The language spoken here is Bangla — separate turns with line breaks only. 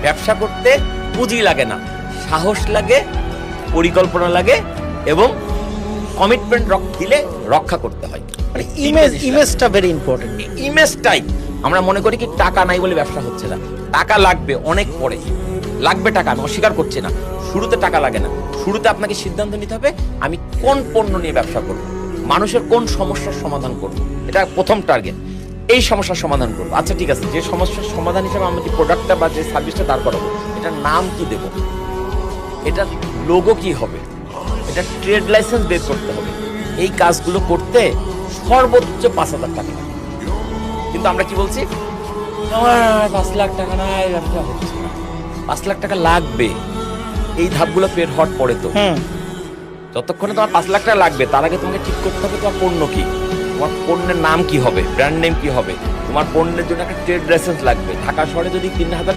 ব্যবসা করতে পুঁজি লাগে না, সাহস লাগে, পরিকল্পনা লাগে এবং কমিটমেন্ট দিলে রক্ষা করতে হয়।
মানে ইমেজটা ভেরি ইম্পর্টেন্ট।
ইমেজটাই আমরা মনে করি কি টাকা নাই বলে ব্যবসা হচ্ছে না। টাকা লাগবে অনেক পরে, লাগবে টাকা, আমি অস্বীকার করছি না। শুরুতে টাকা লাগে না। শুরুতে আপনাকে সিদ্ধান্ত নিতে হবে আমি কোন পণ্য নিয়ে ব্যবসা করব, মানুষের কোন সমস্যার সমাধান করব, এটা প্রথম টার্গেট। এই সমস্যার সমাধান করবো, আচ্ছা ঠিক আছে, যে সমস্যার সমাধান হিসেবে আমি যে প্রোডাক্টটা বা যে সার্ভিসটা দাঁড় করাবো, এটার নাম কি দেব, এটার লোগো কি হবে, এটা ট্রেড লাইসেন্স বের করতে হবে। এই কাজগুলো করতে সর্বোচ্চ 5,000 টাকা লাগে। কিন্তু আমরা কি বলছি, আমার 5 লাখ টাকা নাই, ব্যবসা হচ্ছে না। 5 লাখ টাকা লাগবে, এই ধাপগুলো পের হওয়ার পরে তো। যতক্ষণে তোমার 5 লাখ টাকা লাগবে তার আগে তোমাকে ঠিক করতে হবে তোমার পণ্য কি, তোমার পণ্যের নাম কি হবে, ব্র্যান্ড নেম কি হবে, তোমার পণ্যের জন্য একটা ট্রেড লাইসেন্স লাগবে। ঢাকা শহরে যদি 3,000